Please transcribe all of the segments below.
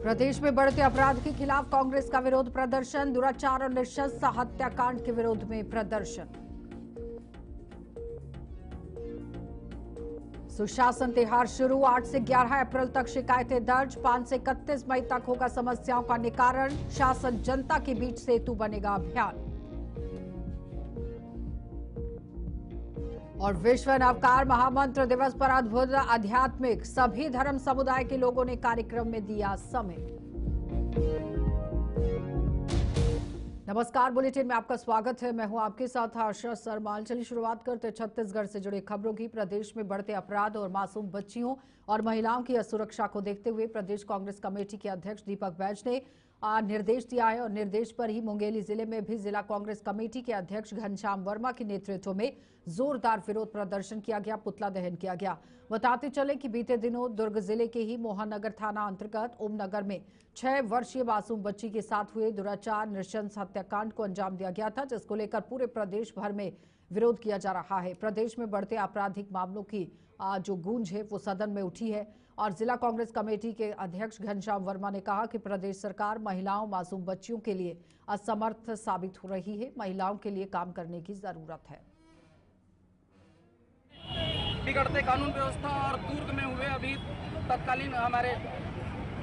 प्रदेश में बढ़ते अपराध के खिलाफ कांग्रेस का विरोध प्रदर्शन। दुराचार और नृशंस हत्याकांड के विरोध में प्रदर्शन। सुशासन तिहार शुरू। 8 से 11 अप्रैल तक शिकायतें दर्ज। 5 से 31 मई तक होगा समस्याओं का निवारण। शासन जनता के बीच सेतु बनेगा अभियान। और विश्व नवकार महामंत्र दिवस पर अद्भुत आध्यात्मिक सभी धर्म समुदाय के लोगों ने कार्यक्रम में दिया समय। नमस्कार, बुलेटिन में आपका स्वागत है। मैं हूं आपके साथ आशा सरमाल। चलिए शुरुआत करते हैं छत्तीसगढ़ से जुड़ी खबरों की। प्रदेश में बढ़ते अपराध और मासूम बच्चियों और महिलाओं की असुरक्षा को देखते हुए प्रदेश कांग्रेस कमेटी के अध्यक्ष दीपक बैज ने निर्देश दिया है और निर्देश पर ही मुंगेली जिले में भी जिला कांग्रेस कमेटी के अध्यक्ष घनश्याम वर्मा के नेतृत्व में जोरदार विरोध प्रदर्शन किया गया, पुतला दहन किया गया। बताते चले कि बीते दिनों दुर्ग जिले के ही मोहननगर थाना अंतर्गत ओमनगर में 6 वर्षीय मासूम बच्ची के साथ हुए दुराचार नृशंस हत्याकांड को अंजाम दिया गया था, जिसको लेकर पूरे प्रदेश भर में विरोध किया जा रहा है। प्रदेश में बढ़ते आपराधिक मामलों की जो गूंज है वो सदन में उठी है और जिला कांग्रेस कमेटी के अध्यक्ष घनश्याम वर्मा ने कहा कि प्रदेश सरकार महिलाओं मासूम बच्चियों के लिए असमर्थ साबित हो रही है। महिलाओं के लिए काम करने की जरूरत है। बिगड़ते कानून व्यवस्था और दुर्ग में हुए अभी तत्कालीन हमारे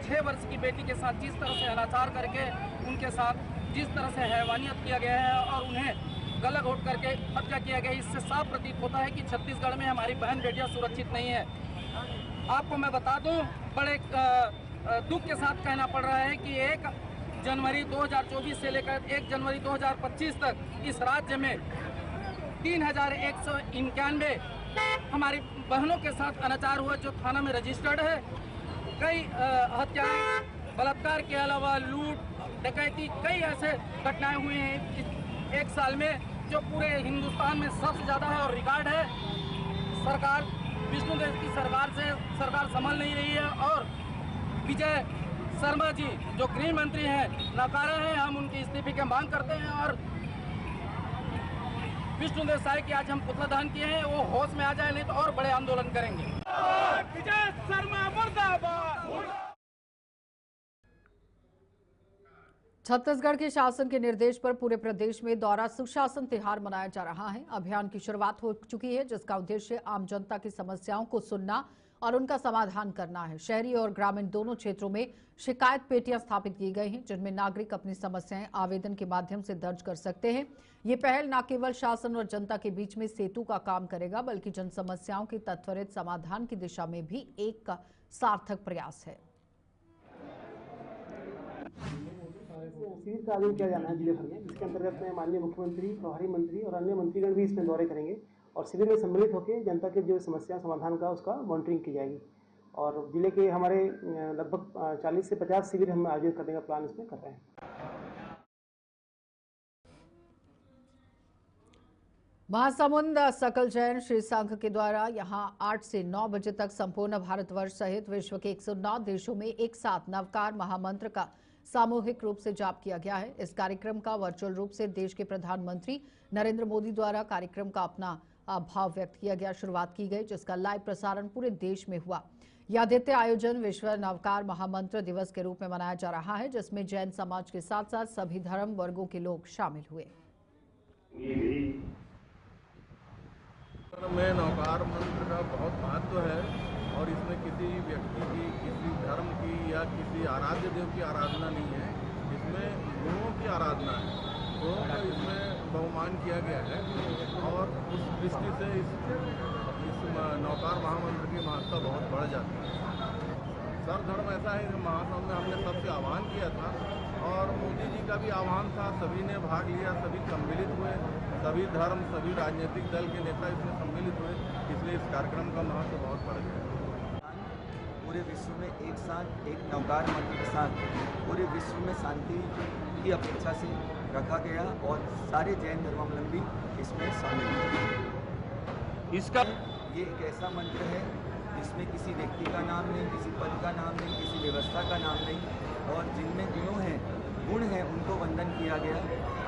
6 वर्ष की बेटी के साथ जिस तरह से अनाचार करके उनके साथ जिस तरह से हैवानियत किया गया है और उन्हें गला घोट करके हत्या किया गया, इससे साफ प्रतीत होता है कि छत्तीसगढ़ में हमारी बहन बेटियां सुरक्षित नहीं है। आपको मैं बता दूं, बड़े दुख के साथ कहना पड़ रहा है कि 1 जनवरी 2024 से लेकर 1 जनवरी 2025 तक इस राज्य में 3191 हमारी बहनों के साथ अनाचार हुआ जो थाना में रजिस्टर्ड है। कई हत्याएं, बलात्कार के अलावा लूट, डकैती, कई ऐसे घटनाएं हुई हैं 1 साल में जो पूरे हिंदुस्तान में सबसे ज़्यादा है और रिकॉर्ड है। सरकार विष्णुदेव की सरकार संभाल नहीं रही है और विजय शर्मा जी जो गृह मंत्री हैं नकारा है। हम उनकी इस्तीफे की मांग करते हैं और विष्णुदेव साय की आज हम पुतला दहन किए हैं, वो होश में आ जाए, नहीं तो और बड़े आंदोलन करेंगे। विजय शर्मा मुर्दाबाद। छत्तीसगढ़ के शासन के निर्देश पर पूरे प्रदेश में दौरा सुशासन तिहार मनाया जा रहा है। अभियान की शुरुआत हो चुकी है, जिसका उद्देश्य आम जनता की समस्याओं को सुनना और उनका समाधान करना है। शहरी और ग्रामीण दोनों क्षेत्रों में शिकायत पेटियां स्थापित की गई हैं, जिनमें नागरिक अपनी समस्याएं आवेदन के माध्यम से दर्ज कर सकते हैं। ये पहल न केवल शासन और जनता के बीच में सेतु का काम करेगा, बल्कि जन समस्याओं के त्वरित समाधान की दिशा में भी एक सार्थक प्रयास है। शिविर का आयोजन किया जाना है जिले भर में, जिसके अंतर्गत में माननीय मुख्यमंत्री, प्रभारी मंत्री और अन्य मंत्रीगण भी इसमें दौरे करेंगे और शिविर में सम्मिलित होकर जनता के जो समस्या समाधान का उसका मॉनिटरिंग की जाएगी। और जिले के हमारे लगभग 40 से 50 शिविर हम आयोजित करने का प्लान इसमें कर रहे हैं। महासमुंद सकल जैन श्री संघ के द्वारा यहां 8 से 9 बजे तक संपूर्ण भारतवर्ष सहित विश्व के 109 देशों में एक साथ नवकार महामंत्र का सामूहिक रूप से जाप किया गया है। इस कार्यक्रम का वर्चुअल रूप से देश के प्रधानमंत्री नरेंद्र मोदी द्वारा कार्यक्रम का अपना भाव व्यक्त किया गया, शुरुआत की गई, जिसका लाइव प्रसारण पूरे देश में हुआ। यह आदित्य आयोजन विश्व नवकार महामंत्र दिवस के रूप में मनाया जा रहा है, जिसमें जैन समाज के साथ साथ सभी धर्म वर्गों के लोग शामिल हुए। में नवकार मंत्र का बहुत महत्व है और इसमें किसी व्यक्ति की, किसी धर्म की या किसी आराध्य देव की आराधना नहीं है, इसमें गुणों की आराधना है। तो इसमें बहुमान किया गया है और उस दृष्टि से इस नवकार महामंत्र की महत्ता बहुत बढ़ जाती है। सर्वधर्म ऐसा है कि महासंघ में हमने सबसे आह्वान किया था और मोदी जी का भी आह्वान था, सभी ने भाग लिया, सभी सम्मिलित हुए, सभी धर्म, सभी राजनीतिक दल के नेता इसमें सम्मिलित हुए, इसलिए इस कार्यक्रम का महत्व बहुत बढ़ गया। पूरे विश्व में एक साथ एक नवकार मंत्र के साथ पूरे विश्व में शांति की अपेक्षा से रखा गया और सारे जैन धर्मावलंबी इसमें शामिल हुए। इसका ये एक ऐसा मंत्र है जिसमें किसी व्यक्ति का नाम नहीं, किसी पद का नाम नहीं, किसी व्यवस्था का नाम नहीं और जिनमें गुण हैं उनको वंदन किया गया।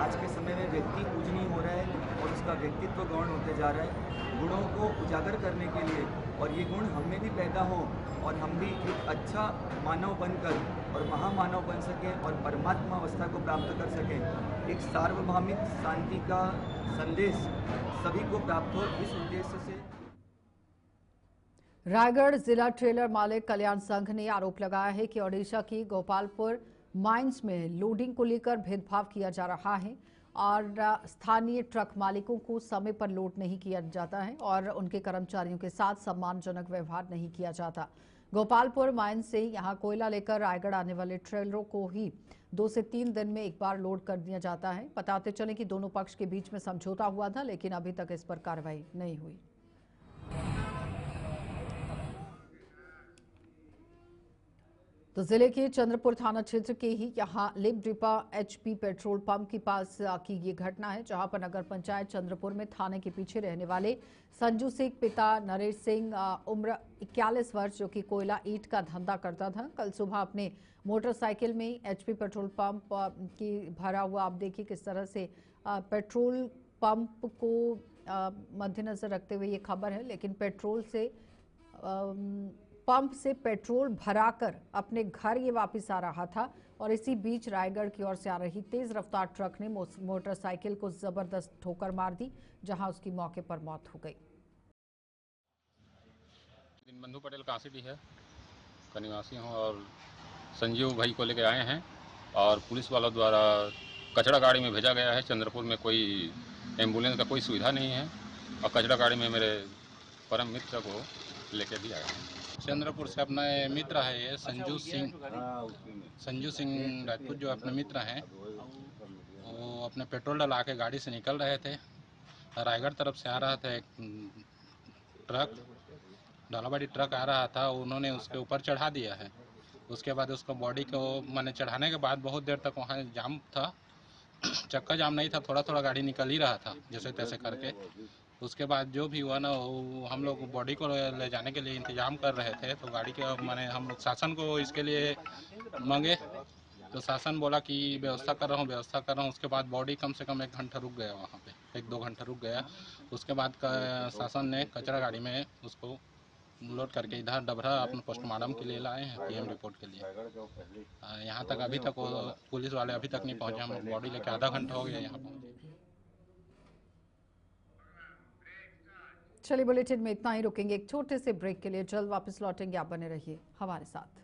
आज के समय में व्यक्ति पूजनीय हो रहा है और उसका व्यक्तित्व गौण होते जा रहा है। गुणों को उजागर करने के लिए और ये गुण हमें भी पैदा हो और हम भी एक अच्छा मानव बनकर और महामानव बन सकें और परमात्मा अवस्था को प्राप्त कर सकें। एक सार्वभौमिक शांति का संदेश सभी को प्राप्त हो, इस उद्देश्य से रायगढ़ जिला ट्रेलर मालिक कल्याण संघ ने आरोप लगाया है कि ओडिशा की गोपालपुर माइंस में लोडिंग को लेकर भेदभाव किया जा रहा है और स्थानीय ट्रक मालिकों को समय पर लोड नहीं किया जाता है और उनके कर्मचारियों के साथ सम्मानजनक व्यवहार नहीं किया जाता। गोपालपुर माइंस से यहां कोयला लेकर रायगढ़ आने वाले ट्रेलरों को ही 2 से 3 दिन में एक बार लोड कर दिया जाता है। बताते चले कि दोनों पक्ष के बीच में समझौता हुआ था, लेकिन अभी तक इस पर कार्रवाई नहीं हुई। तो जिले के चंद्रपुर थाना क्षेत्र के ही यहां लिप डिपा एचपी पेट्रोल पंप के पास की ये घटना है, जहां पर नगर पंचायत चंद्रपुर में थाने के पीछे रहने वाले संजू सिंह पिता नरेश सिंह उम्र 41 वर्ष जो कि कोयला ईंट का धंधा करता था, कल सुबह अपने मोटरसाइकिल में एचपी पेट्रोल पंप की भरा हुआ, आप देखिए किस तरह से पेट्रोल पंप को मद्देनजर रखते हुए ये खबर है, लेकिन पेट्रोल से पंप से पेट्रोल भराकर अपने घर ये वापस आ रहा था और इसी बीच रायगढ़ की ओर से आ रही तेज रफ्तार ट्रक ने मोटरसाइकिल को जबरदस्त ठोकर मार दी, जहां उसकी मौके पर मौत हो गई। बंधु पटेल कांसीडी है का निवासी हूँ और संजीव भाई को लेकर आए हैं और पुलिस वालों द्वारा कचरा गाड़ी में भेजा गया है। चंद्रपुर में कोई एम्बुलेंस का कोई सुविधा नहीं है और कचरा गाड़ी में मेरे परम मित्र को लेकर भी आए हैं। चंद्रपुर से अपना मित्र है ये संजू सिंह राजपूत, जो अपने मित्र हैं, वो अपने पेट्रोल डला के गाड़ी से निकल रहे थे। रायगढ़ तरफ से आ रहा था एक ट्रक, ढालाबाड़ी ट्रक आ रहा था, उन्होंने उसके ऊपर चढ़ा दिया है। उसके बाद उसको बॉडी को मैंने चढ़ाने के बाद बहुत देर तक वहाँ जाम था, चक्का जाम नहीं था, थोड़ा थोड़ा गाड़ी निकल ही रहा था जैसे तैसे करके। उसके बाद जो भी हुआ ना, हम लोग बॉडी को ले जाने के लिए इंतजाम कर रहे थे, तो गाड़ी के मैंने हम लोग शासन को इसके लिए मांगे, तो शासन बोला कि व्यवस्था कर रहा हूँ। उसके बाद बॉडी कम से कम 1 घंटा रुक गया वहाँ पे, 1-2 घंटा रुक गया। उसके बाद शासन ने कचरा गाड़ी में उसको लोड करके इधर डबरा अपने पोस्टमार्टम के लिए लाए हैं, पीएम रिपोर्ट के लिए। यहाँ तक अभी तक पुलिस वाले अभी तक नहीं पहुँचे, हम लोग बॉडी लेके आधा घंटा हो गया यहाँ पहुँचे। चलिए बुलेटिन में इतना ही, रुकेंगे एक छोटे से ब्रेक के लिए, जल्द वापस लौटेंगे, आप बने रहिए हमारे साथ।